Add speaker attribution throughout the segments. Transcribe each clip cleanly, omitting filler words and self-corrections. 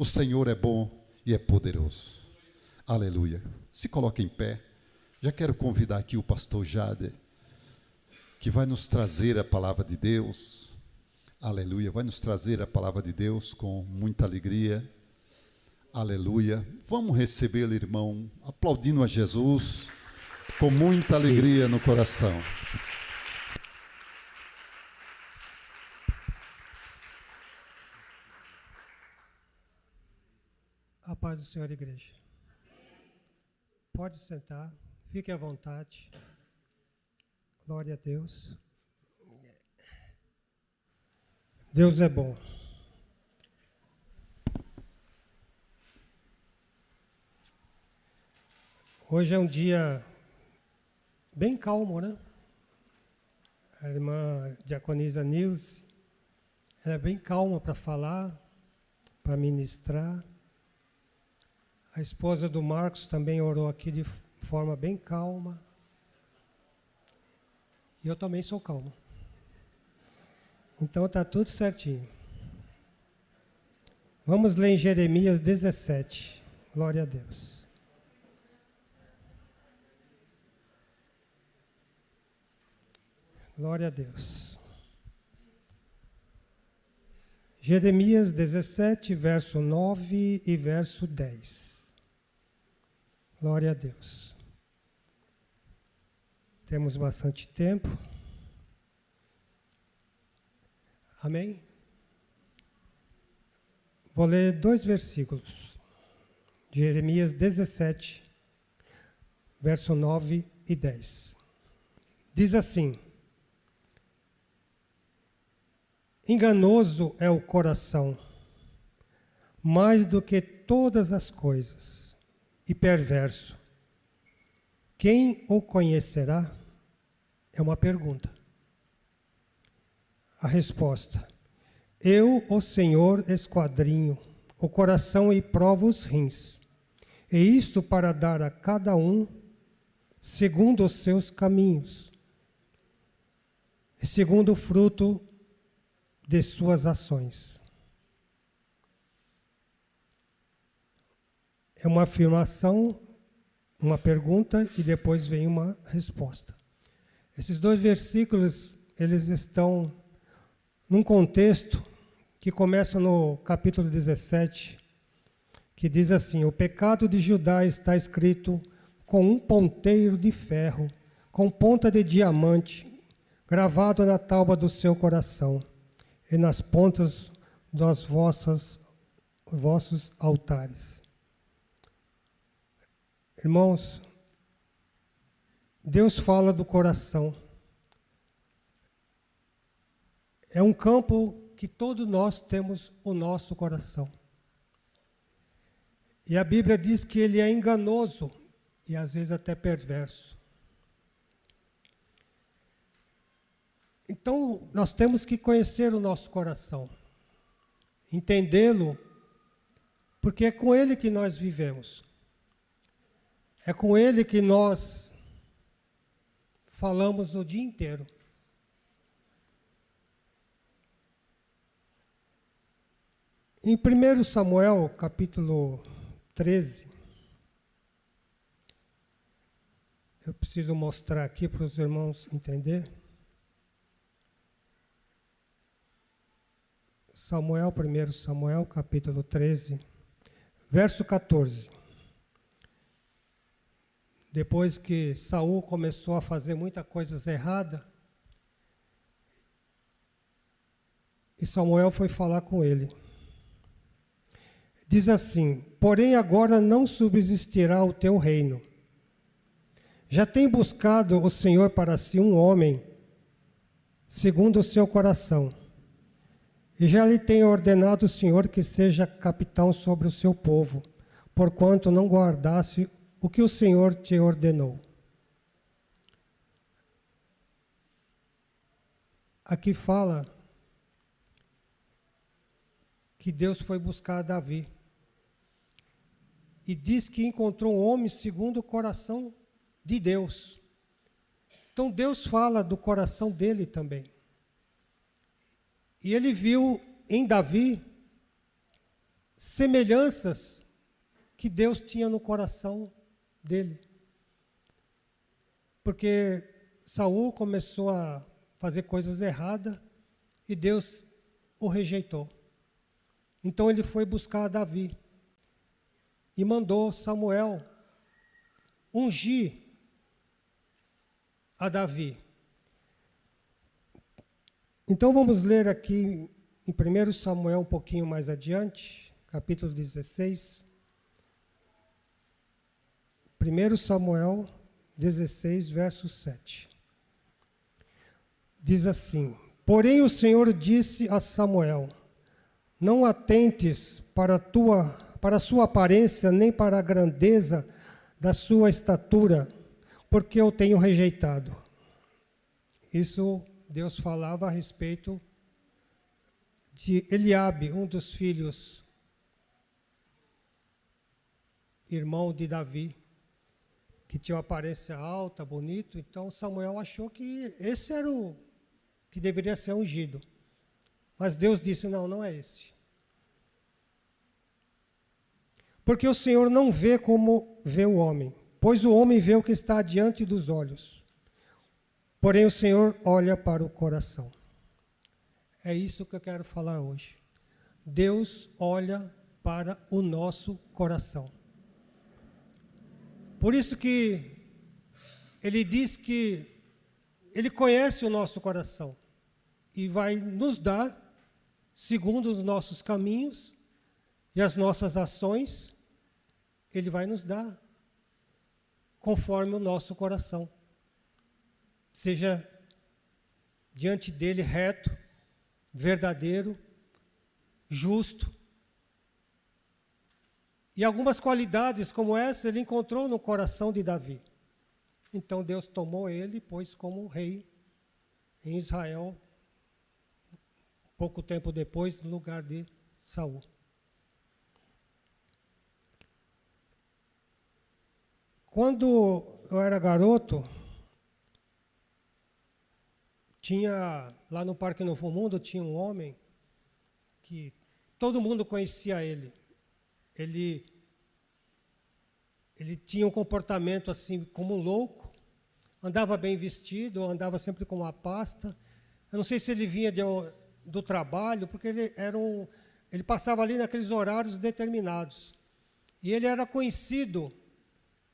Speaker 1: O Senhor é bom e é poderoso. Aleluia. Se coloque em pé. Já quero convidar aqui o pastor Jader, que vai nos trazer a palavra de Deus. Aleluia. Vai nos trazer a palavra de Deus com muita alegria. Aleluia. Vamos recebê-lo, irmão, aplaudindo a Jesus com muita alegria no coração.
Speaker 2: A paz do Senhor, igreja. Pode sentar, fique à vontade. Glória a Deus. Deus é bom. Hoje é um dia bem calmo, né? A irmã diaconisa Nilce, ela é bem calma para falar, para ministrar. A esposa do Marcos também orou aqui de forma bem calma. E eu também sou calmo. Então está tudo certinho. Vamos ler em Jeremias 17. Glória a Deus. Glória a Deus. Jeremias 17, verso 9 e verso 10. Glória a Deus. Temos bastante tempo. Amém? Vou ler 2 versículos. Jeremias 17, verso 9 e 10. Diz assim: enganoso é o coração, mais do que todas as coisas, e perverso. Quem o conhecerá? É uma pergunta. A resposta: eu, o Senhor, esquadrinho o coração e provo os rins, e isto para dar a cada um segundo os seus caminhos, e segundo o fruto de suas ações. É uma afirmação, uma pergunta e depois vem uma resposta. Esses 2 versículos, eles estão num contexto que começa no capítulo 17, que diz assim: o pecado de Judá está escrito com um ponteiro de ferro, com ponta de diamante, gravado na tábua do seu coração e nas pontas dos vossos altares. Irmãos, Deus fala do coração. É um campo que todos nós temos o nosso coração. E a Bíblia diz que ele é enganoso e às vezes até perverso. Então, nós temos que conhecer o nosso coração, entendê-lo, porque é com ele que nós vivemos. É com ele que nós falamos o dia inteiro. Em 1 Samuel, capítulo 13, eu preciso mostrar aqui para os irmãos entenderem. Samuel, 1 Samuel, capítulo 13, verso 14. Depois que Saul começou a fazer muitas coisas erradas, e Samuel foi falar com ele. Diz assim: porém agora não subsistirá o teu reino. Já tem buscado o Senhor para si um homem, segundo o seu coração, e já lhe tem ordenado o Senhor que seja capitão sobre o seu povo, porquanto não guardasse o que o Senhor te ordenou. Aqui fala que Deus foi buscar Davi. E diz que encontrou um homem segundo o coração de Deus. Então Deus fala do coração dele também. E ele viu em Davi semelhanças que Deus tinha no coração dele. Porque Saul começou a fazer coisas erradas e Deus o rejeitou. Então ele foi buscar Davi e mandou Samuel ungir a Davi. Então vamos ler aqui em 1 Samuel um pouquinho mais adiante, capítulo 16. 1 Samuel 16, verso 7. Diz assim: Porém o Senhor disse a Samuel: Não atentes para a sua aparência, nem para a grandeza da sua estatura, porque eu tenho rejeitado. Isso Deus falava a respeito de Eliabe, um dos filhos, irmão de Davi, que tinha uma aparência alta, bonito. Então Samuel achou que esse era o que deveria ser ungido. Mas Deus disse: não, não é esse. Porque o Senhor não vê como vê o homem, pois o homem vê o que está diante dos olhos. Porém o Senhor olha para o coração. É isso que eu quero falar hoje. Deus olha para o nosso coração. Por isso que ele diz que ele conhece o nosso coração e vai nos dar, segundo os nossos caminhos e as nossas ações, ele vai nos dar conforme o nosso coração. Seja diante dele reto, verdadeiro, justo. E algumas qualidades como essa ele encontrou no coração de Davi. Então Deus tomou ele e pôs como rei em Israel, pouco tempo depois, no lugar de Saul. Quando eu era garoto, tinha lá no Parque Novo Mundo, tinha um homem que todo mundo conhecia ele. Ele tinha um comportamento assim como um louco, andava bem vestido, andava sempre com uma pasta. Eu não sei se ele vinha do trabalho, porque ele passava ali naqueles horários determinados. E ele era conhecido,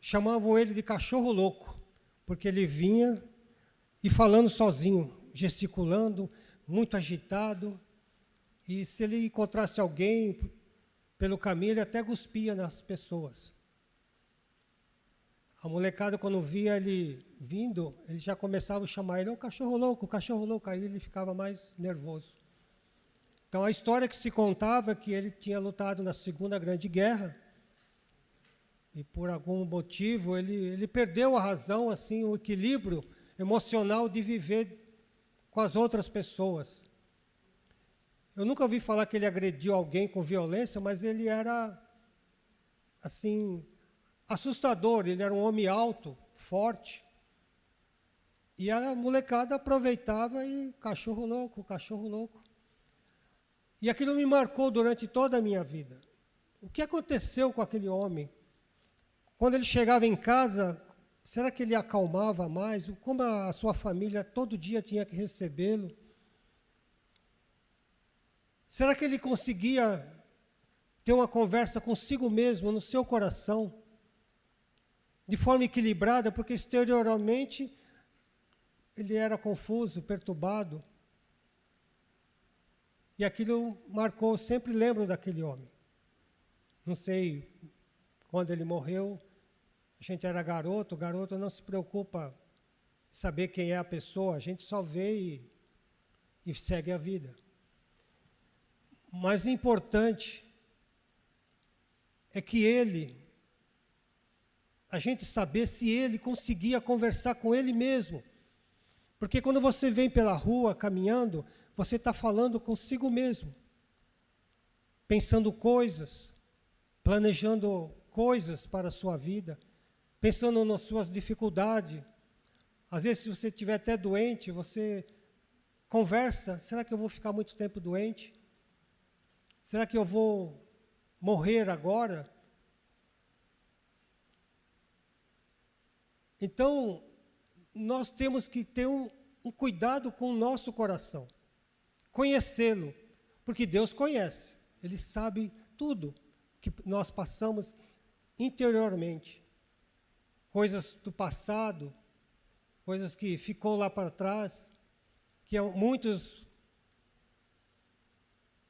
Speaker 2: chamavam ele de cachorro louco, porque ele vinha e falando sozinho, gesticulando, muito agitado. E se ele encontrasse alguém pelo caminho, ele até cuspia nas pessoas. A molecada, quando via ele vindo, ele já começava a chamar ele, o cachorro louco, aí ele ficava mais nervoso. Então, a história que se contava é que ele tinha lutado na Segunda Grande Guerra, e por algum motivo ele perdeu a razão, assim, o equilíbrio emocional de viver com as outras pessoas. Eu nunca ouvi falar que ele agrediu alguém com violência, mas ele era, assim, assustador. Ele era um homem alto, forte. E a molecada aproveitava e cachorro louco, cachorro louco. E aquilo me marcou durante toda a minha vida. O que aconteceu com aquele homem? Quando ele chegava em casa, será que ele acalmava mais? Como a sua família todo dia tinha que recebê-lo? Será que ele conseguia ter uma conversa consigo mesmo, no seu coração, de forma equilibrada, porque exteriormente ele era confuso, perturbado. E aquilo marcou, sempre lembro daquele homem. Não sei quando ele morreu, a gente era garoto, o garoto não se preocupa em saber quem é a pessoa, a gente só vê e segue a vida. Mas o importante é que a gente saber se ele conseguia conversar com ele mesmo. Porque quando você vem pela rua caminhando, você está falando consigo mesmo, pensando coisas, planejando coisas para a sua vida, pensando nas suas dificuldades. Às vezes, se você estiver até doente, você conversa, será que eu vou ficar muito tempo doente? Será que eu vou morrer agora. Então, nós temos que ter um cuidado com o nosso coração, conhecê-lo, porque Deus conhece, Ele sabe tudo que nós passamos interiormente, coisas do passado, coisas que ficou lá para trás, que muitos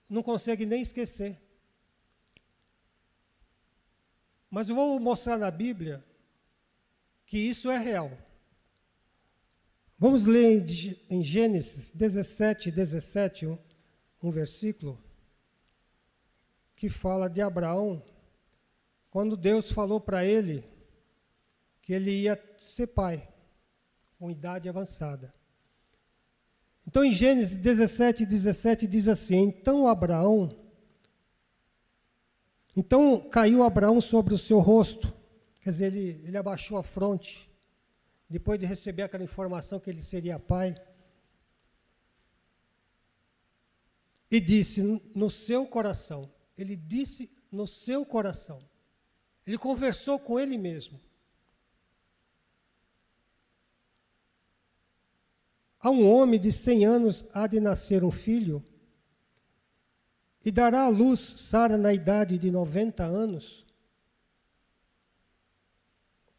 Speaker 2: não conseguem nem esquecer. Mas eu vou mostrar na Bíblia que isso é real. Vamos ler em Gênesis 17, um versículo que fala de Abraão, quando Deus falou para ele que ele ia ser pai, com idade avançada. Então, em Gênesis 17 diz assim: Então caiu Abraão sobre o seu rosto, quer dizer, ele abaixou a fronte, depois de receber aquela informação que ele seria pai, e disse no seu coração, ele disse no seu coração, ele conversou com ele mesmo. A um homem de 100 anos há de nascer um filho, e dará à luz Sara na idade de 90 anos.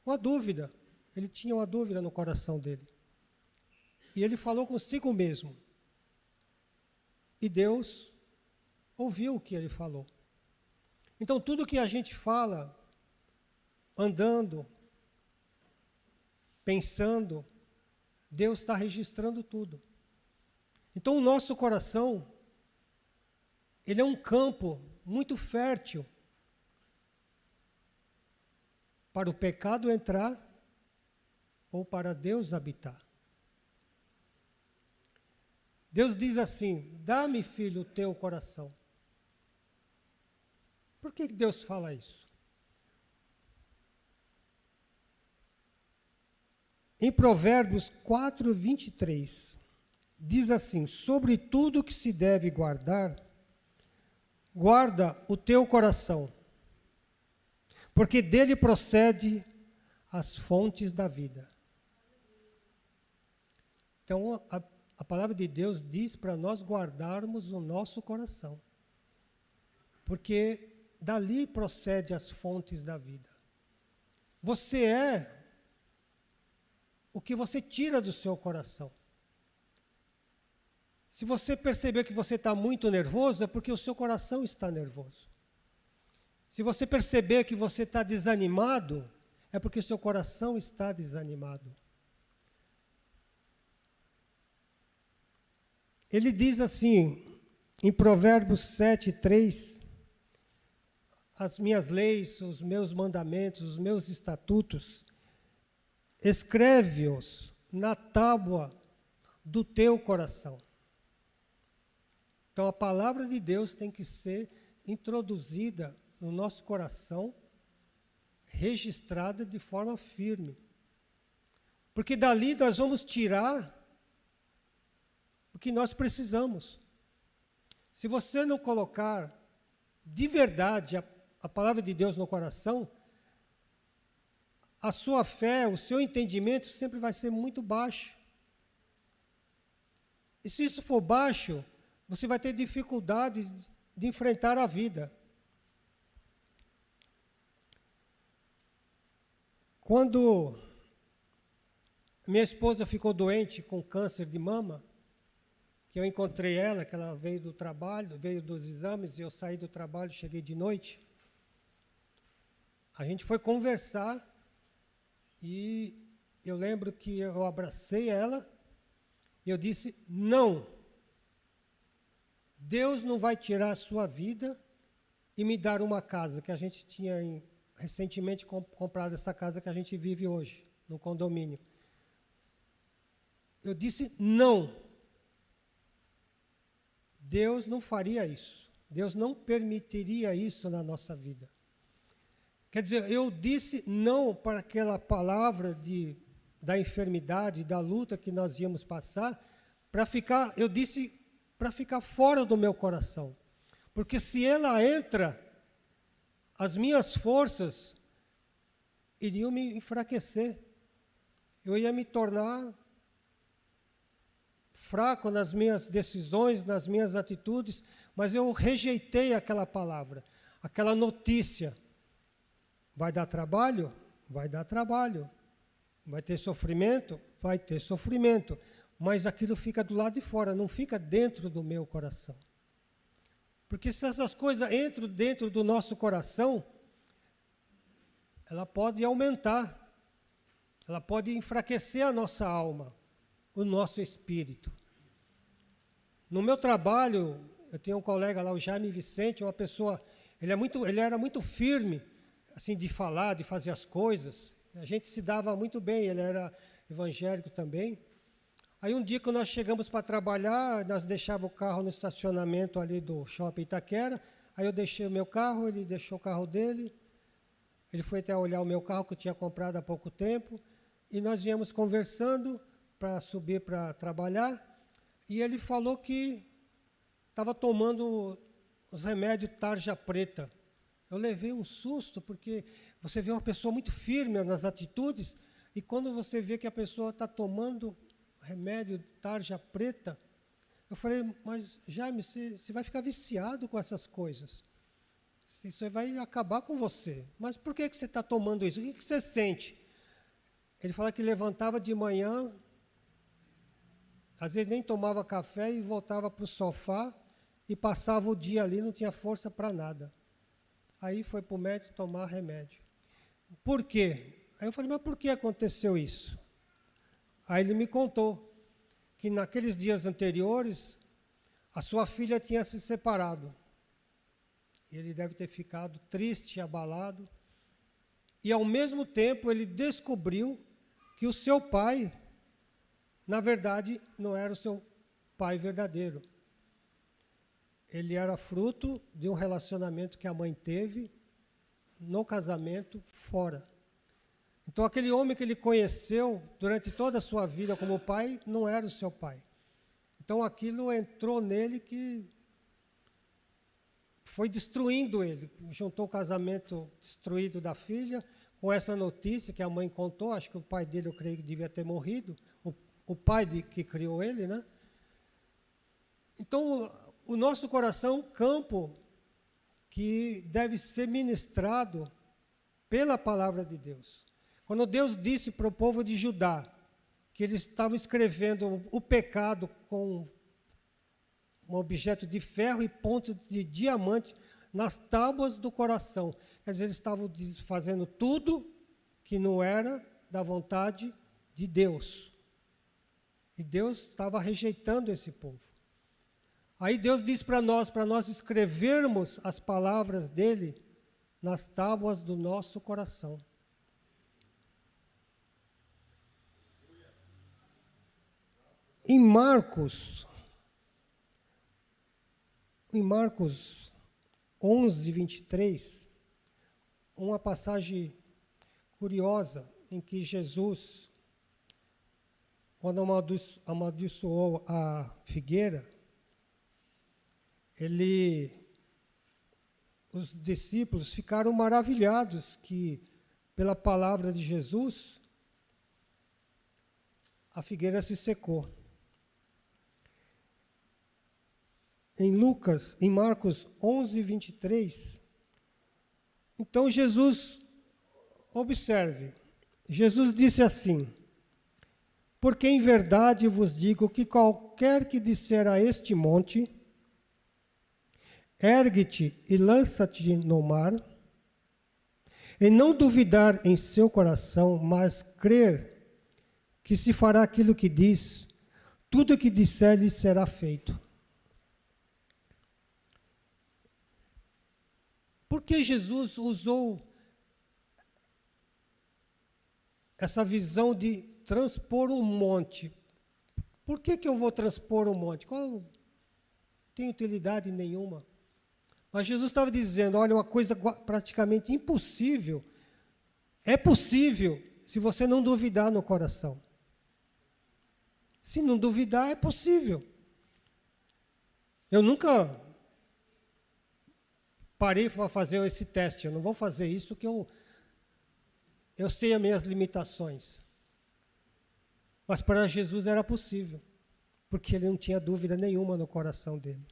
Speaker 2: Uma dúvida, ele tinha uma dúvida no coração dele. E ele falou consigo mesmo. E Deus ouviu o que ele falou. Então, tudo que a gente fala, andando, pensando, Deus está registrando tudo. Então, o nosso coração, ele é um campo muito fértil para o pecado entrar ou para Deus habitar. Deus diz assim: dá-me, filho, o teu coração. Por que Deus fala isso? Em Provérbios 4, 23, diz assim: sobre tudo que se deve guardar, guarda o teu coração, porque dele procede as fontes da vida. Então, a palavra de Deus diz para nós guardarmos o nosso coração, porque dali procede as fontes da vida. Você é o que você tira do seu coração. Se você perceber que você está muito nervoso, é porque o seu coração está nervoso. Se você perceber que você está desanimado, é porque o seu coração está desanimado. Ele diz assim, em Provérbios 7, 3, as minhas leis, os meus mandamentos, os meus estatutos, escreve-os na tábua do teu coração. Então, a palavra de Deus tem que ser introduzida no nosso coração, registrada de forma firme. Porque dali nós vamos tirar o que nós precisamos. Se você não colocar de verdade a palavra de Deus no coração, a sua fé, o seu entendimento sempre vai ser muito baixo. E se isso for baixo, você vai ter dificuldade de enfrentar a vida. Quando minha esposa ficou doente com câncer de mama, que eu encontrei ela, que ela veio do trabalho, veio dos exames, e eu saí do trabalho, cheguei de noite, a gente foi conversar, e eu lembro que eu abracei ela, e eu disse: não, Deus não vai tirar a sua vida e me dar uma casa, que a gente tinha recentemente comprado essa casa que a gente vive hoje, no condomínio. Eu disse: não, Deus não faria isso, Deus não permitiria isso na nossa vida. Quer dizer, eu disse não para aquela palavra da enfermidade, da luta que nós íamos passar, eu disse para ficar fora do meu coração. Porque se ela entra, as minhas forças iriam me enfraquecer. Eu ia me tornar fraco nas minhas decisões, nas minhas atitudes, mas eu rejeitei aquela palavra, aquela notícia. Vai dar trabalho? Vai dar trabalho. Vai ter sofrimento? Vai ter sofrimento. Mas aquilo fica do lado de fora, não fica dentro do meu coração. Porque se essas coisas entram dentro do nosso coração, ela pode aumentar, ela pode enfraquecer a nossa alma, o nosso espírito. No meu trabalho, eu tenho um colega lá, o Jaime Vicente, uma pessoa, ele era muito firme, assim, de falar, de fazer as coisas. A gente se dava muito bem, ele era evangélico também. Aí um dia que nós chegamos para trabalhar, nós deixávamos o carro no estacionamento ali do Shopping Itaquera, aí eu deixei o meu carro, ele deixou o carro dele, ele foi até olhar o meu carro que eu tinha comprado há pouco tempo, e nós viemos conversando para subir para trabalhar, e ele falou que estava tomando os remédios tarja preta. Eu levei um susto, porque você vê uma pessoa muito firme nas atitudes, e quando você vê que a pessoa está tomando remédio tarja preta, eu falei, mas Jaime, você vai ficar viciado com essas coisas. Isso vai acabar com você. Mas por que você está tomando isso? O que você sente? Ele fala que levantava de manhã, às vezes nem tomava café e voltava para o sofá e passava o dia ali, não tinha força para nada. Aí foi para o médico tomar remédio. Por quê? Aí eu falei, mas por que aconteceu isso? Aí ele me contou que naqueles dias anteriores, a sua filha tinha se separado. Ele deve ter ficado triste, abalado. E, ao mesmo tempo, ele descobriu que o seu pai, na verdade, não era o seu pai verdadeiro. Ele era fruto de um relacionamento que a mãe teve no casamento fora. Então, aquele homem que ele conheceu durante toda a sua vida como pai, não era o seu pai. Então, aquilo entrou nele que foi destruindo ele. Juntou o casamento destruído da filha, com essa notícia que a mãe contou, acho que o pai dele, eu creio que devia ter morrido, o pai que criou ele, né? Então, o nosso coração é um campo que deve ser ministrado pela palavra de Deus. Quando Deus disse para o povo de Judá que eles estavam escrevendo o pecado com um objeto de ferro e ponta de diamante nas tábuas do coração, quer dizer, eles estavam fazendo tudo que não era da vontade de Deus. E Deus estava rejeitando esse povo. Aí Deus diz para nós escrevermos as palavras dele nas tábuas do nosso coração. Em Marcos 11, 23, uma passagem curiosa em que Jesus, quando amaldiçoou a figueira, os discípulos ficaram maravilhados que, pela palavra de Jesus, a figueira se secou. Em Marcos 11, 23, então Jesus, observe, Jesus disse assim, porque em verdade vos digo que qualquer que disser a este monte, ergue-te e lança-te no mar, e não duvidar em seu coração, mas crer que se fará aquilo que diz, tudo o que disser lhe será feito. Por que Jesus usou essa visão de transpor um monte? Por que eu vou transpor um monte? Não tem utilidade nenhuma. Mas Jesus estava dizendo, olha, uma coisa praticamente impossível, é possível se você não duvidar no coração. Se não duvidar, é possível. Eu nunca parei para fazer esse teste. Eu não vou fazer isso, que eu sei as minhas limitações. Mas para Jesus era possível, porque ele não tinha dúvida nenhuma no coração dele.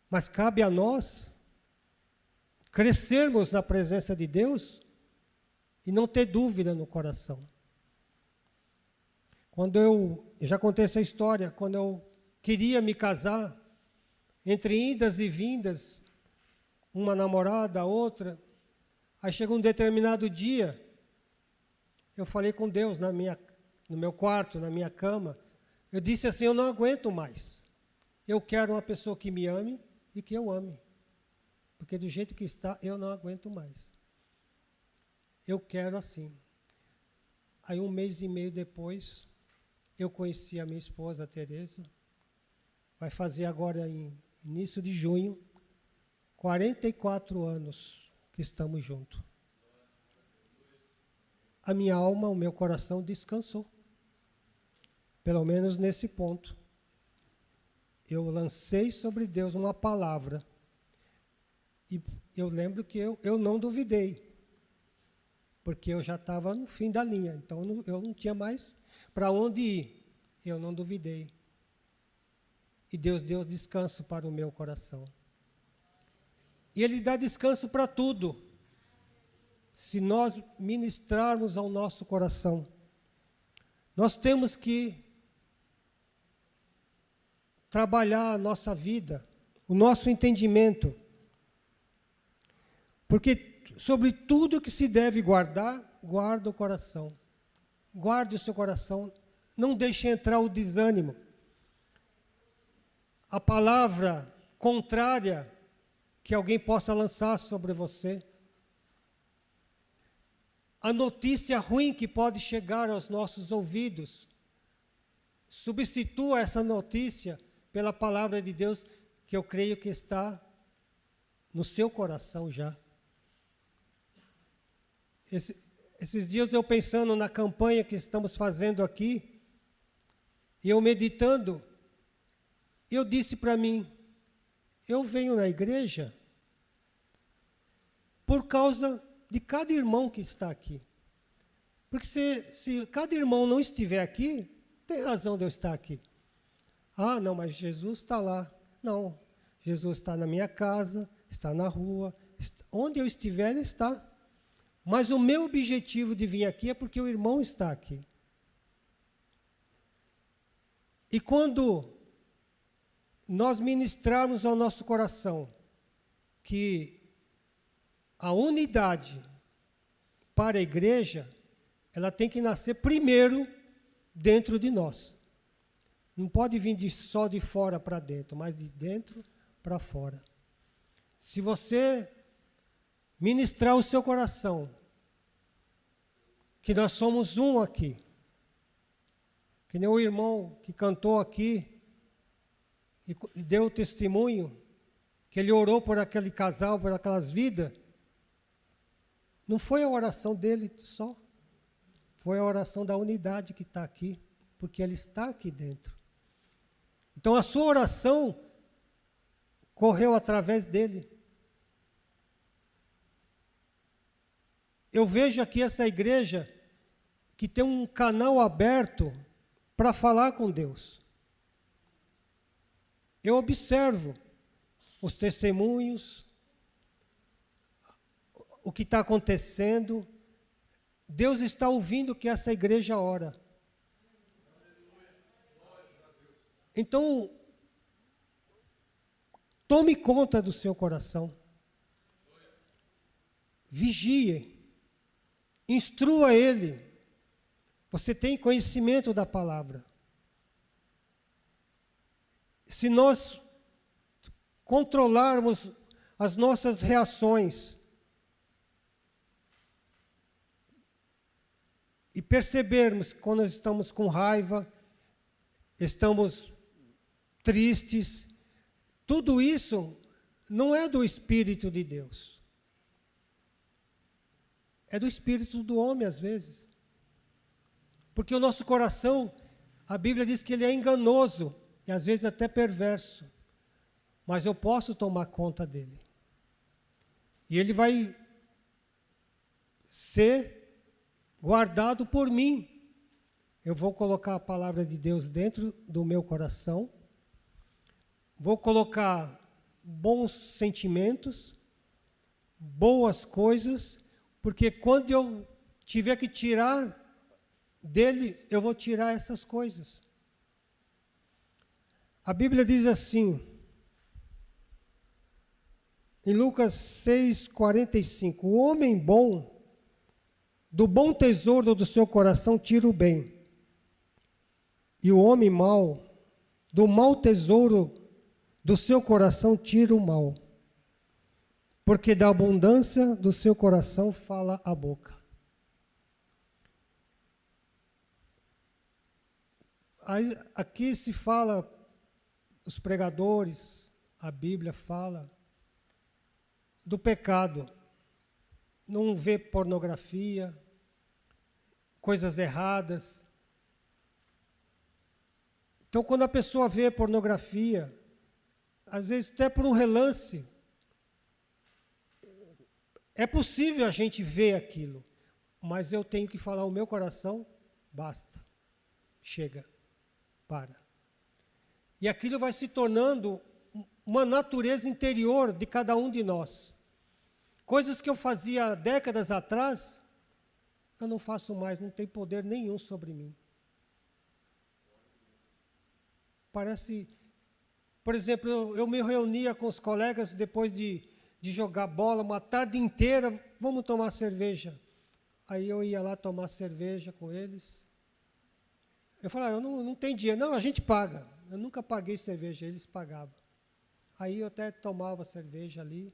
Speaker 2: Mas cabe a nós crescermos na presença de Deus e não ter dúvida no coração. Quando eu já contei essa história, quando eu queria me casar, entre indas e vindas, uma namorada, a outra, aí chegou um determinado dia, eu falei com Deus no meu quarto, na minha cama, eu disse assim, eu não aguento mais. Eu quero uma pessoa que me ame e que eu ame. Porque do jeito que está, eu não aguento mais. Eu quero assim. Aí 1 mês e meio depois, eu conheci a minha esposa, a Tereza. Vai fazer agora, em início de junho, 44 anos que estamos juntos. A minha alma, o meu coração descansou. Pelo menos nesse ponto. Eu lancei sobre Deus uma palavra. E eu lembro que eu não duvidei. Porque eu já estava no fim da linha. Então eu não tinha mais para onde ir. Eu não duvidei. E Deus deu descanso para o meu coração. E Ele dá descanso para tudo. Se nós ministrarmos ao nosso coração, nós temos que trabalhar a nossa vida, o nosso entendimento. Porque sobre tudo que se deve guardar, guarda o coração. Guarde o seu coração, não deixe entrar o desânimo. A palavra contrária que alguém possa lançar sobre você. A notícia ruim que pode chegar aos nossos ouvidos. Substitua essa notícia pela palavra de Deus, que eu creio que está no seu coração já. Esses dias eu pensando na campanha que estamos fazendo aqui, e eu meditando, eu disse para mim, eu venho na igreja por causa de cada irmão que está aqui. Porque se cada irmão não estiver aqui, tem razão de eu estar aqui. Ah, não, mas Jesus está lá. Não, Jesus está na minha casa, está na rua, onde eu estiver, Ele está. Mas o meu objetivo de vir aqui é porque o irmão está aqui. E quando nós ministrarmos ao nosso coração que a unidade para a igreja, ela tem que nascer primeiro dentro de nós. Não pode vir só de fora para dentro, mas de dentro para fora. Se você ministrar o seu coração, que nós somos um aqui, que nem o irmão que cantou aqui e deu o testemunho, que ele orou por aquele casal, por aquelas vidas, não foi a oração dele só, foi a oração da unidade que está aqui, porque ele está aqui dentro. Então a sua oração correu através dele. Eu vejo aqui essa igreja que tem um canal aberto para falar com Deus. Eu observo os testemunhos, o que está acontecendo. Deus está ouvindo que essa igreja ora. Então, tome conta do seu coração. Vigie. Instrua ele. Você tem conhecimento da palavra. Se nós controlarmos as nossas reações e percebermos que quando nós estamos com raiva, estamos tristes, tudo isso não é do Espírito de Deus. É do espírito do homem, às vezes. Porque o nosso coração, a Bíblia diz que ele é enganoso, e às vezes até perverso. Mas eu posso tomar conta dele. E ele vai ser guardado por mim. Eu vou colocar a palavra de Deus dentro do meu coração, vou colocar bons sentimentos, boas coisas, porque quando eu tiver que tirar dele, eu vou tirar essas coisas. A Bíblia diz assim, em Lucas 6:45, o homem bom, do bom tesouro do seu coração tira o bem, e o homem mau, do mau tesouro do seu coração tira o mal, porque da abundância do seu coração fala a boca. Aí, aqui se fala, os pregadores, a Bíblia fala do pecado, não vê pornografia, coisas erradas. Então, quando a pessoa vê pornografia, às vezes até por um relance, é possível a gente ver aquilo, mas eu tenho que falar, o meu coração, basta, chega, para. E aquilo vai se tornando uma natureza interior de cada um de nós. Coisas que eu fazia décadas atrás, eu não faço mais, não tem poder nenhum sobre mim. Parece, por exemplo, eu me reunia com os colegas depois de jogar bola uma tarde inteira, vamos tomar cerveja. Aí eu ia lá tomar cerveja com eles. Eu falava, eu não tenho dinheiro. Não, a gente paga. Eu nunca paguei cerveja, eles pagavam. Aí eu até tomava cerveja ali.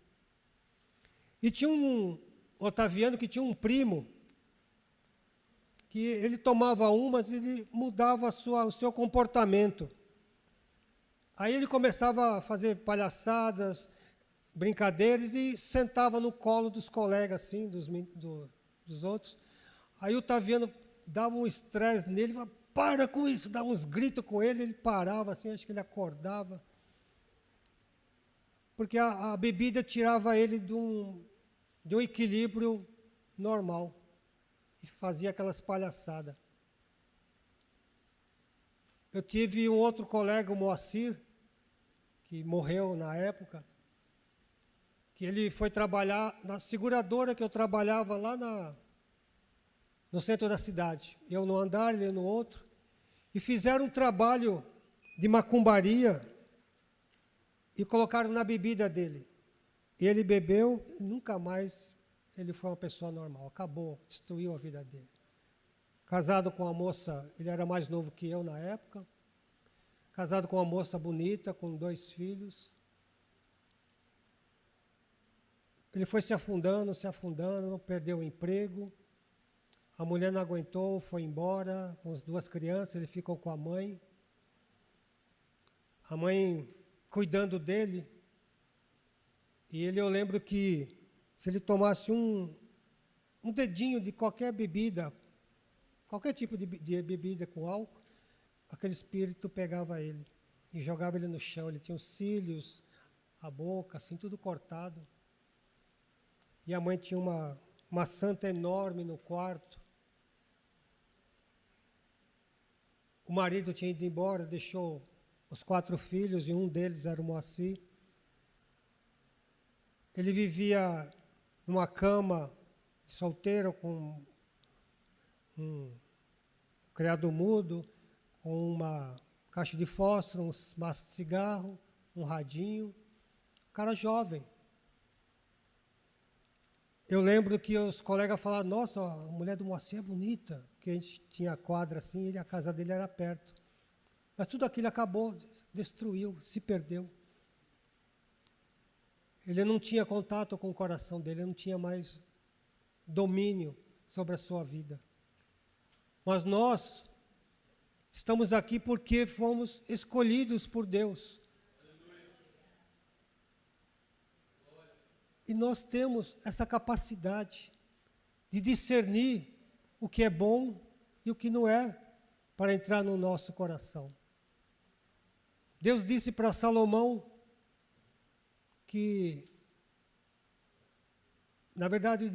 Speaker 2: E tinha um Otaviano que tinha um primo, que ele tomava umas e ele mudava o seu comportamento. Aí ele começava a fazer palhaçadas, brincadeiras e sentava no colo dos colegas, assim, dos outros. Aí o Otaviano dava um estresse nele, falava, para com isso, dava uns gritos com ele, ele parava assim, acho que ele acordava. Porque a bebida tirava ele de um equilíbrio normal e fazia aquelas palhaçadas. Eu tive um outro colega, o Moacir, que morreu na época, que ele foi trabalhar na seguradora que eu trabalhava lá no centro da cidade. Eu no andar, ele no outro. E fizeram um trabalho de macumbaria e colocaram na bebida dele. E ele bebeu e nunca mais ele foi uma pessoa normal. Acabou, destruiu a vida dele. Casado com uma moça, ele era mais novo que eu na época. Casado com uma moça bonita, com 2 filhos. Ele foi se afundando, perdeu o emprego. A mulher não aguentou, foi embora com as 2 crianças, ele ficou com a mãe. A mãe cuidando dele. E eu lembro que se ele tomasse um dedinho de qualquer bebida, qualquer tipo de bebida com álcool, aquele espírito pegava ele e jogava ele no chão. Ele tinha os cílios, a boca, assim, tudo cortado. E a mãe tinha uma santa enorme no quarto. O marido tinha ido embora, deixou os 4 filhos, e um deles era o Moacir. Ele vivia numa cama solteiro, com um criado mudo, com uma caixa de fósforo, uns maços de cigarro, um radinho. Um cara jovem. Eu lembro que os colegas falaram, nossa, a mulher do Moacir é bonita, porque a gente tinha a quadra assim, e a casa dele era perto. Mas tudo aquilo acabou, destruiu, se perdeu. Ele não tinha contato com o coração dele, ele não tinha mais domínio sobre a sua vida. Mas nós estamos aqui porque fomos escolhidos por Deus. E nós temos essa capacidade de discernir o que é bom e o que não é, para entrar no nosso coração. Deus disse para Salomão que na verdade,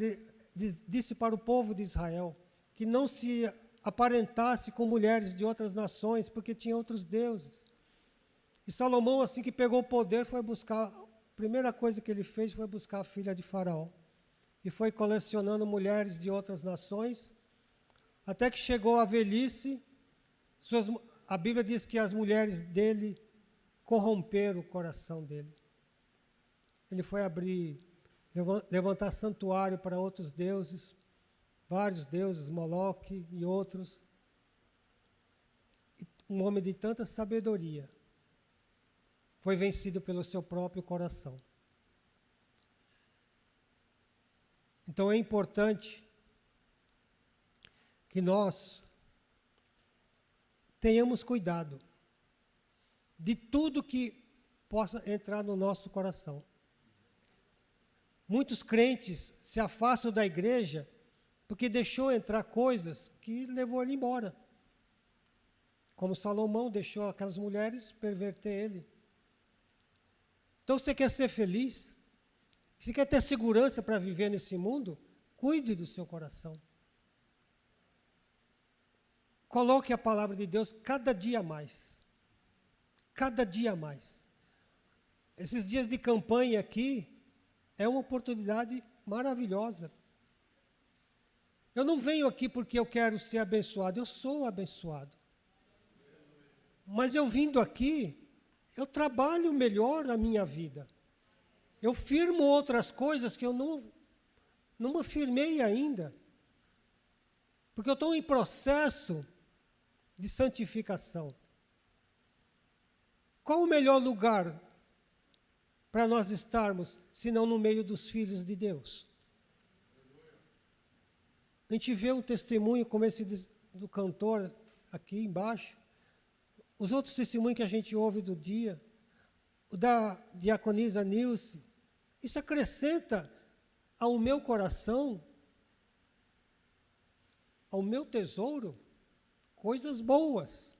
Speaker 2: disse para o povo de Israel que não se aparentasse com mulheres de outras nações, porque tinha outros deuses. E Salomão, assim que pegou o poder, foi buscar, a primeira coisa que ele fez foi buscar a filha de Faraó. E foi colecionando mulheres de outras nações, até que chegou a velhice. A Bíblia diz que as mulheres dele corromperam o coração dele. Ele foi levantar santuário para outros deuses, vários deuses, Moloque e outros. Um homem de tanta sabedoria foi vencido pelo seu próprio coração. Então é importante que nós tenhamos cuidado de tudo que possa entrar no nosso coração. Muitos crentes se afastam da igreja porque deixou entrar coisas que levou ele embora. Como Salomão deixou aquelas mulheres perverter ele. Então você quer ser feliz? Se quer ter segurança para viver nesse mundo, cuide do seu coração. Coloque a palavra de Deus cada dia mais. Cada dia mais. Esses dias de campanha aqui é uma oportunidade maravilhosa. Eu não venho aqui porque eu quero ser abençoado, eu sou abençoado. Mas eu vindo aqui, eu trabalho melhor a minha vida. Eu firmo outras coisas que eu não me firmei ainda. Porque eu estou em processo de santificação. Qual o melhor lugar para nós estarmos, se não no meio dos filhos de Deus? A gente vê um testemunho como esse do cantor aqui embaixo, os outros testemunhos que a gente ouve do dia, o da diaconisa Nilce, isso acrescenta ao meu coração, ao meu tesouro, coisas boas.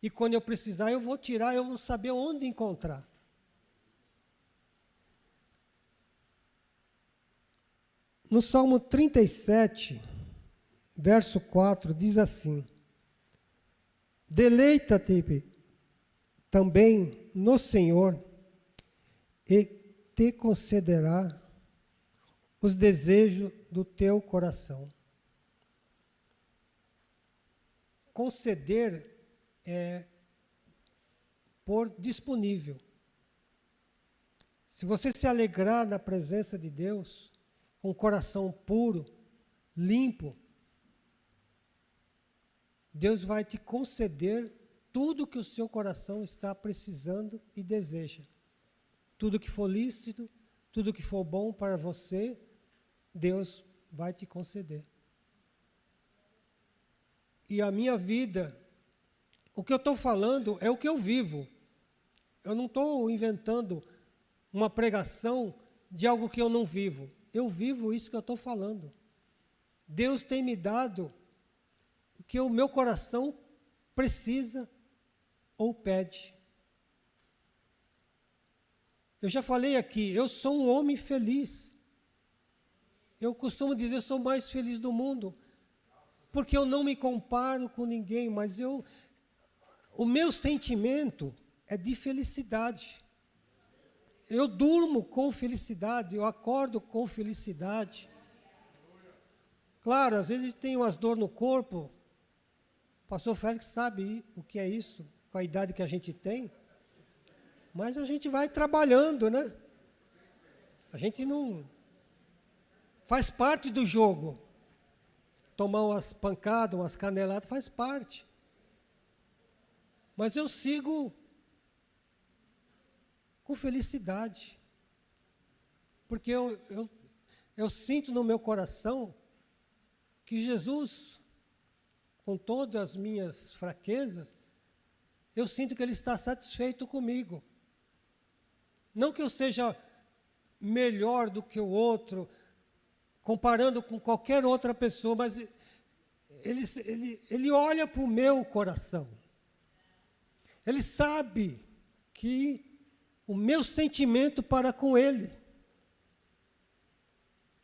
Speaker 2: E quando eu precisar, eu vou tirar, eu vou saber onde encontrar. No Salmo 37, verso 4, diz assim: deleita-te também no Senhor, e te concederá os desejos do teu coração. Conceder é pôr disponível. Se você se alegrar na presença de Deus, com o coração puro, limpo, Deus vai te conceder tudo que o seu coração está precisando e deseja. Tudo que for lícito, tudo que for bom para você, Deus vai te conceder. E a minha vida, o que eu estou falando é o que eu vivo. Eu não estou inventando uma pregação de algo que eu não vivo. Eu vivo isso que eu estou falando. Deus tem me dado o que o meu coração precisa ou pede. Eu já falei aqui, eu sou um homem feliz. Eu costumo dizer, eu sou o mais feliz do mundo, porque eu não me comparo com ninguém, mas o meu sentimento é de felicidade. Eu durmo com felicidade, eu acordo com felicidade. Claro, às vezes tem umas dores no corpo. O pastor Félix sabe o que é isso, com a idade que a gente tem. Mas a gente vai trabalhando, né? A gente não... Faz parte do jogo. Tomar umas pancadas, umas caneladas, faz parte. Mas eu sigo com felicidade. Porque eu sinto no meu coração que Jesus, com todas as minhas fraquezas, eu sinto que Ele está satisfeito comigo. Não que eu seja melhor do que o outro, comparando com qualquer outra pessoa, mas ele olha para o meu coração. Ele sabe que o meu sentimento para com Ele.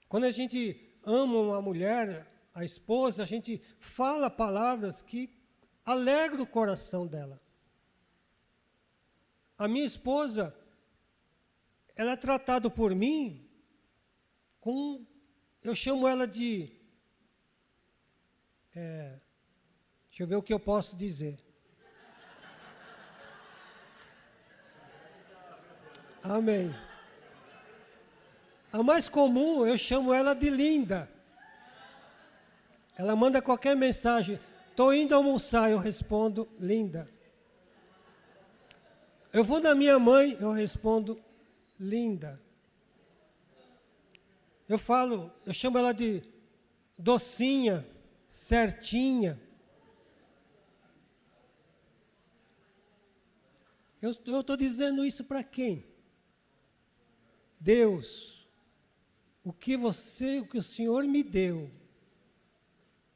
Speaker 2: Quando a gente ama uma mulher, a esposa, a gente fala palavras que alegram o coração dela. A minha esposa, ela é tratada por mim com, eu chamo ela de, deixa eu ver o que eu posso dizer. Amém. A mais comum, eu chamo ela de linda. Ela manda qualquer mensagem, estou indo almoçar, eu respondo, linda. Eu vou na minha mãe, eu respondo, linda. Eu chamo ela de docinha, certinha. Eu estou dizendo isso para quem? Deus, o que o Senhor me deu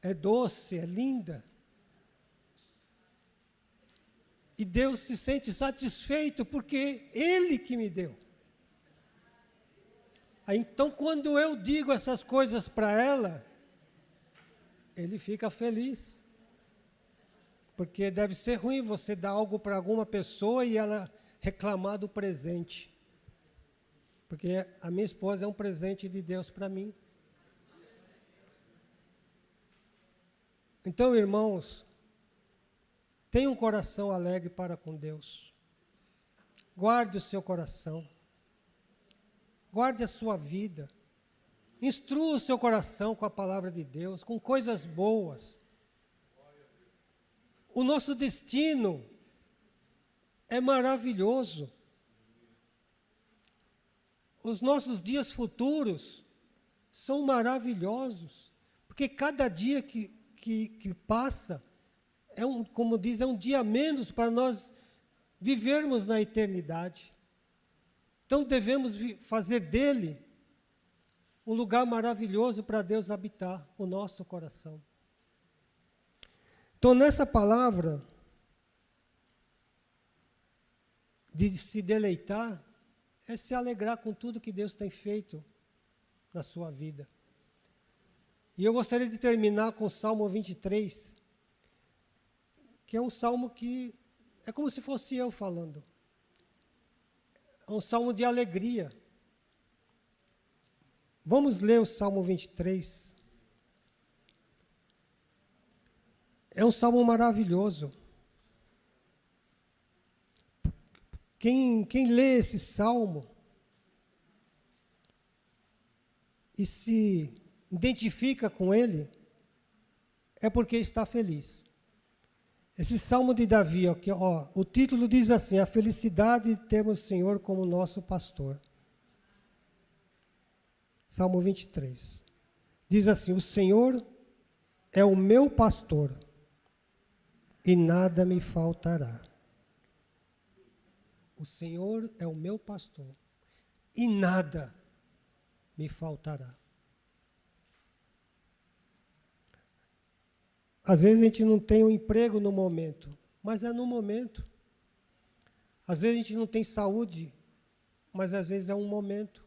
Speaker 2: é doce, é linda. E Deus se sente satisfeito porque Ele que me deu. Então, quando eu digo essas coisas para ela, Ele fica feliz. Porque deve ser ruim você dar algo para alguma pessoa e ela reclamar do presente. Porque a minha esposa é um presente de Deus para mim. Então, irmãos, tenha um coração alegre para com Deus. Guarde o seu coração. Guarde a sua vida. Instrua o seu coração com a palavra de Deus, com coisas boas. O nosso destino é maravilhoso. Os nossos dias futuros são maravilhosos. Porque cada dia que passa, como diz, é um dia a menos para nós vivermos na eternidade. Então devemos fazer dele um lugar maravilhoso para Deus habitar o nosso coração. Então nessa palavra de se deleitar, é se alegrar com tudo que Deus tem feito na sua vida. E eu gostaria de terminar com o Salmo 23, que é um salmo que é como se fosse eu falando. É um salmo de alegria. Vamos ler o Salmo 23. É um salmo maravilhoso. Quem lê esse salmo e se identifica com ele, é porque está feliz. Esse salmo de Davi, o título diz assim: a felicidade de termos o Senhor como nosso pastor. Salmo 23. Diz assim: o Senhor é o meu pastor e nada me faltará. O Senhor é o meu pastor e nada me faltará. Às vezes a gente não tem um emprego no momento, mas é no momento. Às vezes a gente não tem saúde, mas às vezes é um momento.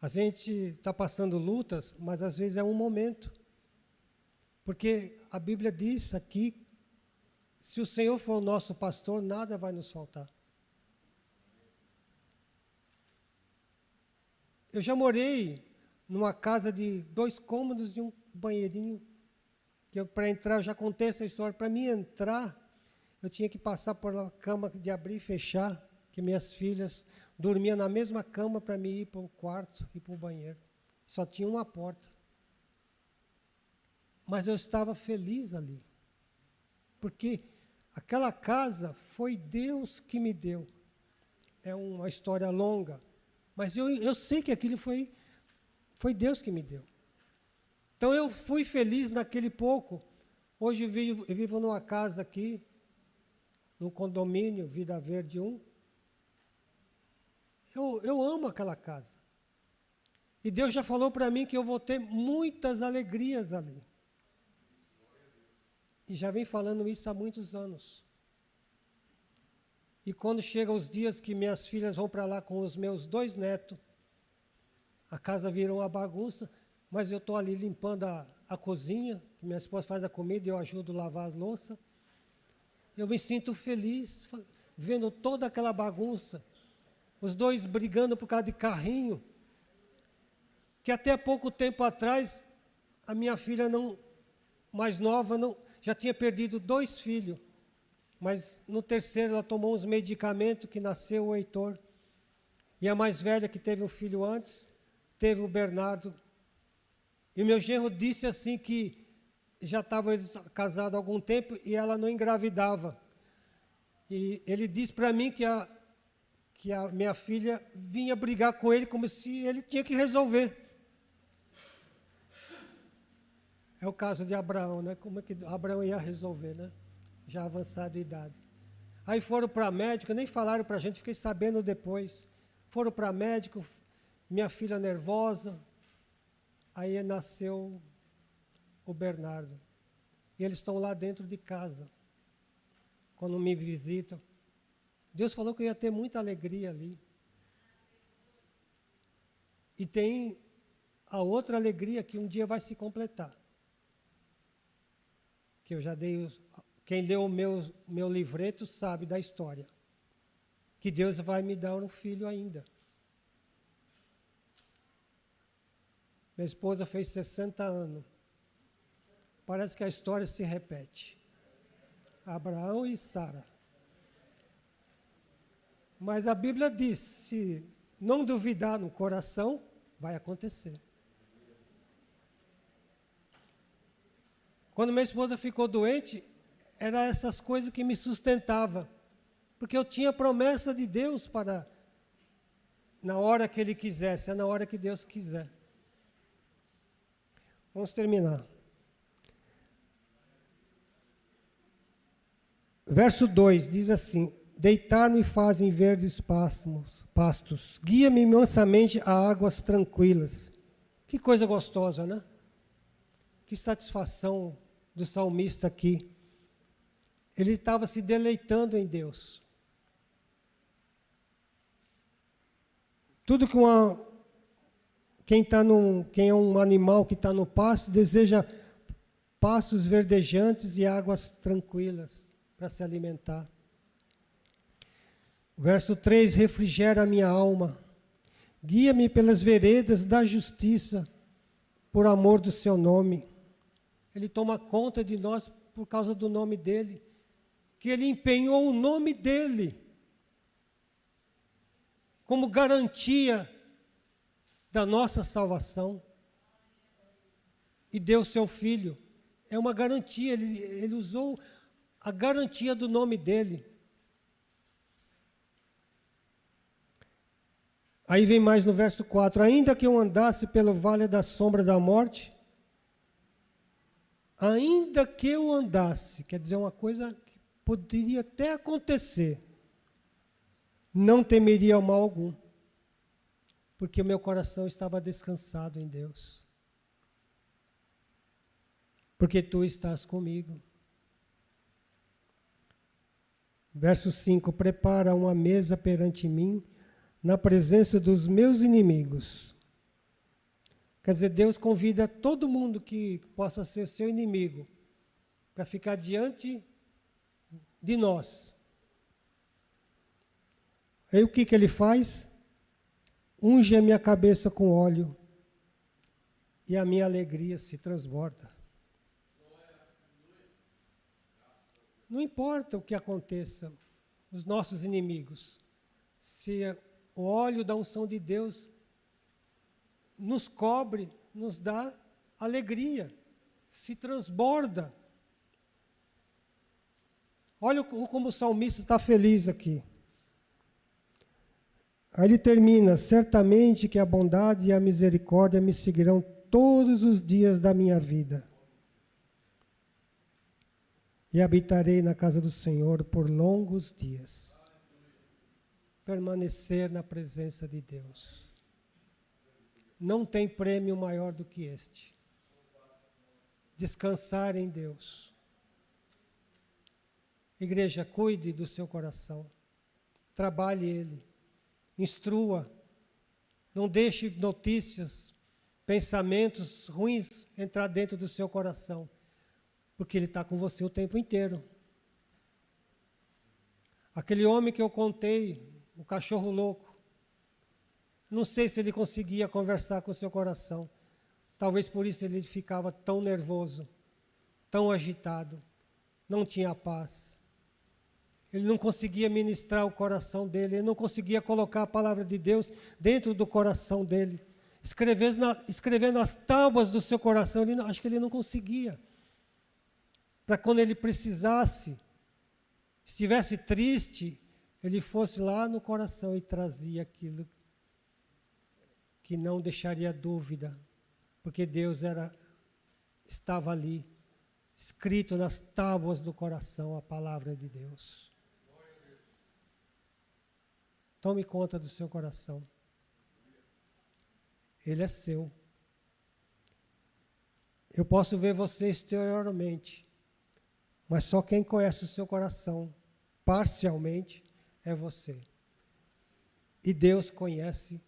Speaker 2: A gente está passando lutas, mas às vezes é um momento. Porque a Bíblia diz aqui, se o Senhor for o nosso pastor, nada vai nos faltar. Eu já morei numa casa de 2 cômodos e um banheirinho, que para entrar, eu já contei essa história, para mim entrar, eu tinha que passar por uma cama de abrir e fechar, que minhas filhas dormiam na mesma cama para mim ir para o quarto e para o banheiro. Só tinha uma porta. Mas eu estava feliz ali, porque aquela casa foi Deus que me deu. É uma história longa, mas eu sei que aquilo foi Deus que me deu. Então eu fui feliz naquele pouco. Hoje eu vivo numa casa aqui, num condomínio, Vida Verde 1. Eu amo aquela casa. E Deus já falou para mim que eu vou ter muitas alegrias ali. E já vem falando isso há muitos anos. E quando chegam os dias que minhas filhas vão para lá com os meus 2 netos, A casa virou uma bagunça, mas eu estou ali limpando a cozinha, minha esposa faz a comida e eu ajudo a lavar as louças. Eu me sinto feliz vendo toda aquela bagunça. Os dois brigando por causa de carrinho, que até pouco tempo atrás, a minha filha mais nova já tinha perdido 2 filhos, mas no terceiro ela tomou uns medicamentos que nasceu o Heitor. E a mais velha, que teve um filho antes, teve o Bernardo. E o meu genro disse assim que já estava casado há algum tempo e ela não engravidava. E ele disse para mim que a minha filha vinha brigar com ele como se ele tinha que resolver. É o caso de Abraão, né? Como é que Abraão ia resolver, né? Já avançado de idade. Aí foram para médico, nem falaram para a gente, fiquei sabendo depois. Foram para médico, minha filha nervosa. Aí nasceu o Bernardo. E eles estão lá dentro de casa, quando me visitam. Deus falou que eu ia ter muita alegria ali. E tem a outra alegria que um dia vai se completar. Que eu já dei, quem leu o meu livreto sabe da história. Que Deus vai me dar um filho ainda. Minha esposa fez 60 anos. Parece que a história se repete. Abraão e Sara. Mas a Bíblia diz, se não duvidar no coração, vai acontecer. Quando minha esposa ficou doente, eram essas coisas que me sustentavam. Porque eu tinha promessa de Deus para, na hora que Ele quisesse, é na hora que Deus quiser. Vamos terminar. Verso 2 diz assim: deitar-me fazem verdes pastos, guia-me mansamente a águas tranquilas. Que coisa gostosa, né? Que satisfação do salmista aqui. Ele estava se deleitando em Deus. Tudo que quem é um animal que está no pasto, deseja pastos verdejantes e águas tranquilas para se alimentar. Verso 3, refrigera a minha alma, guia-me pelas veredas da justiça, por amor do seu nome. Ele toma conta de nós por causa do nome dele, que ele empenhou o nome dele como garantia da nossa salvação, e deu seu filho. É uma garantia, ele usou a garantia do nome dele. Aí vem mais no verso 4, ainda que eu andasse pelo vale da sombra da morte, ainda que eu andasse, quer dizer, uma coisa que poderia até acontecer, não temeria mal algum, porque o meu coração estava descansado em Deus. Porque tu estás comigo. Verso 5, prepara uma mesa perante mim, na presença dos meus inimigos. Quer dizer, Deus convida todo mundo que possa ser seu inimigo para ficar diante de nós. Aí o que ele faz? Unge a minha cabeça com óleo e a minha alegria se transborda. Não importa o que aconteça, os nossos inimigos, se o óleo da unção de Deus nos cobre, nos dá alegria, se transborda. Olha como o salmista está feliz aqui. Aí ele termina, certamente que a bondade e a misericórdia me seguirão todos os dias da minha vida. E habitarei na casa do Senhor por longos dias. Permanecer na presença de Deus. Não tem prêmio maior do que este. Descansar em Deus. Igreja, cuide do seu coração. Trabalhe ele. Instrua. Não deixe notícias, pensamentos ruins entrar dentro do seu coração, porque Ele está com você o tempo inteiro. Aquele homem que eu contei, o cachorro louco, não sei se ele conseguia conversar com o seu coração. Talvez por isso ele ficava tão nervoso, tão agitado, não tinha paz. Ele não conseguia ministrar o coração dele, ele não conseguia colocar a palavra de Deus dentro do coração dele. Escrever nas tábuas do seu coração, acho que ele não conseguia. Para quando ele precisasse, estivesse triste, ele fosse lá no coração e trazia aquilo que não deixaria dúvida, porque Deus estava ali, escrito nas tábuas do coração, a palavra de Deus. Tome conta do seu coração. Ele é seu. Eu posso ver você exteriormente, mas só quem conhece o seu coração, parcialmente, é você. E Deus conhece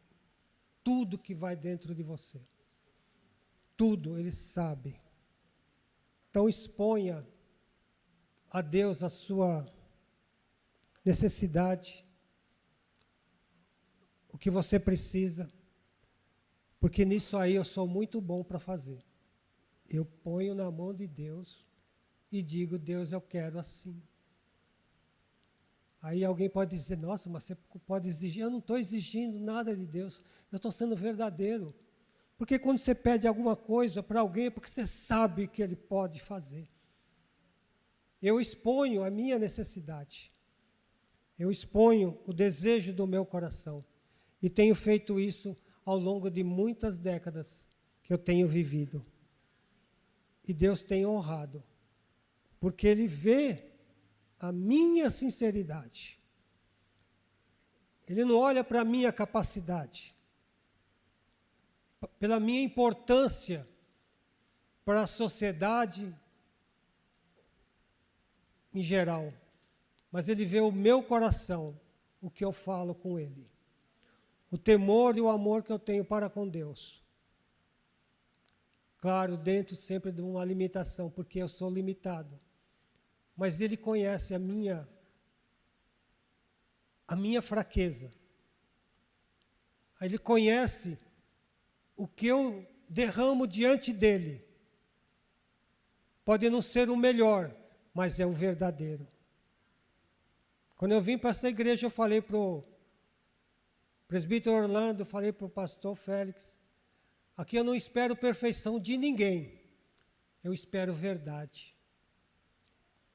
Speaker 2: tudo que vai dentro de você. Tudo, Ele sabe. Então exponha a Deus a sua necessidade, o que você precisa, porque nisso aí eu sou muito bom para fazer. Eu ponho na mão de Deus e digo, Deus, eu quero assim. Aí alguém pode dizer, nossa, mas você pode exigir. Eu não estou exigindo nada de Deus, eu estou sendo verdadeiro. Porque quando você pede alguma coisa para alguém, é porque você sabe que Ele pode fazer. Eu exponho a minha necessidade. Eu exponho o desejo do meu coração. E tenho feito isso ao longo de muitas décadas que eu tenho vivido. E Deus tem honrado. Porque Ele vê a minha sinceridade. Ele não olha para a minha capacidade, pela minha importância para a sociedade em geral, mas Ele vê o meu coração, o que eu falo com Ele, o temor e o amor que eu tenho para com Deus. Claro, dentro sempre de uma limitação, porque eu sou limitado. Mas Ele conhece a minha fraqueza. Ele conhece o que eu derramo diante dEle. Pode não ser o melhor, mas é o verdadeiro. Quando eu vim para essa igreja, eu falei para o presbítero Orlando, falei para o pastor Félix, aqui eu não espero perfeição de ninguém, eu espero verdade.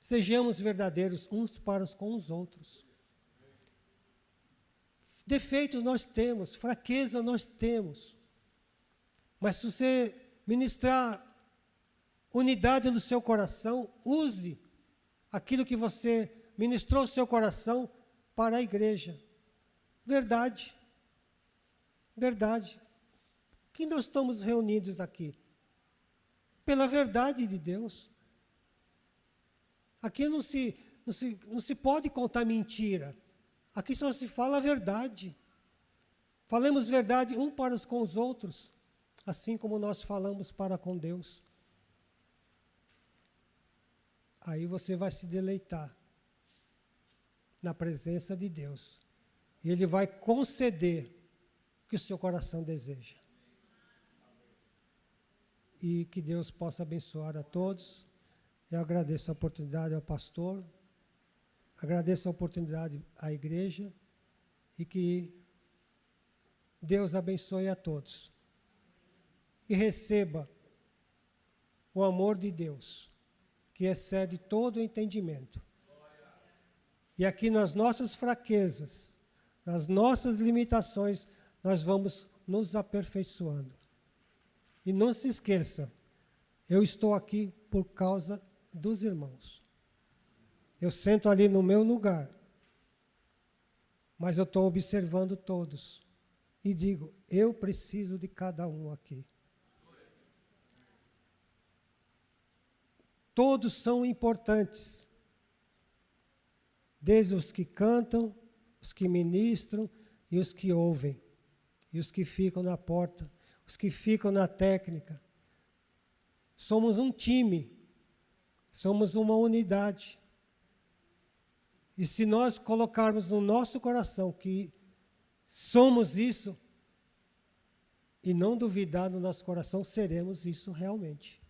Speaker 2: Sejamos verdadeiros uns para com os outros. Defeitos nós temos, fraqueza nós temos. Mas se você ministrar unidade no seu coração, use aquilo que você ministrou no seu coração para a igreja. Verdade. Verdade. Por que nós estamos reunidos aqui? Pela verdade de Deus. Aqui não se pode contar mentira. Aqui só se fala a verdade. Falemos verdade um para com os outros, assim como nós falamos para com Deus. Aí você vai se deleitar na presença de Deus. E Ele vai conceder o que o seu coração deseja. E que Deus possa abençoar a todos. Eu agradeço a oportunidade ao pastor, agradeço a oportunidade à igreja e que Deus abençoe a todos. E receba o amor de Deus, que excede todo o entendimento. E aqui nas nossas fraquezas, nas nossas limitações, nós vamos nos aperfeiçoando. E não se esqueça, eu estou aqui por causa dos irmãos. Eu sento ali no meu lugar, mas eu estou observando todos e digo, eu preciso de cada um aqui. Todos são importantes, desde os que cantam, os que ministram e os que ouvem. e os que ficam na porta, os que ficam na técnica. Somos um time, somos uma unidade. E se nós colocarmos no nosso coração que somos isso, e não duvidar no nosso coração, seremos isso realmente.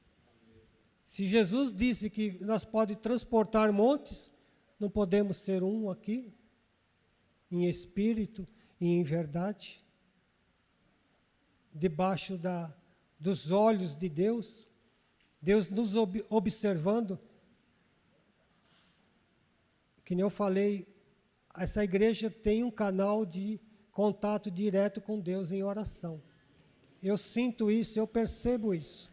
Speaker 2: Se Jesus disse que nós podemos transportar montes, não podemos ser um aqui, em espírito e em verdade, debaixo dos olhos de Deus, Deus nos observando. Que nem eu falei, essa igreja tem um canal de contato direto com Deus em oração. Eu sinto isso, eu percebo isso.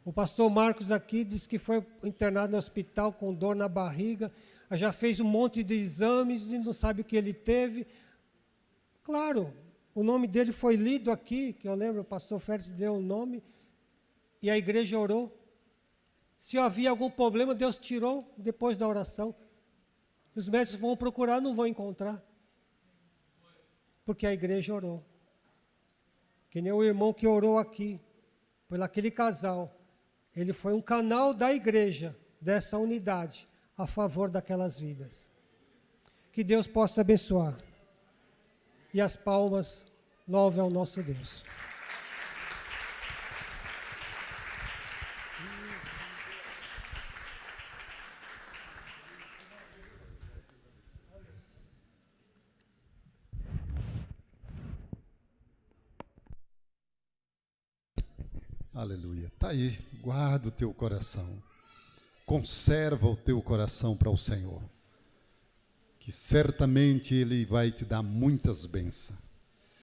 Speaker 2: O pastor Marcos aqui disse que foi internado no hospital com dor na barriga, já fez um monte de exames e não sabe o que ele teve. Claro, o nome dele foi lido aqui, que eu lembro, o pastor Félix deu o nome, e a igreja orou. Se havia algum problema, Deus tirou depois da oração. Os médicos vão procurar, não vão encontrar. Porque a igreja orou. Que nem o irmão que orou aqui, por aquele casal. Ele foi um canal da igreja, dessa unidade, a favor daquelas vidas. Que Deus possa abençoar. E as palmas louvem ao nosso Deus.
Speaker 1: Aleluia. Está aí, guarda o teu coração. Conserva o teu coração para o Senhor. Que certamente Ele vai te dar muitas bênçãos.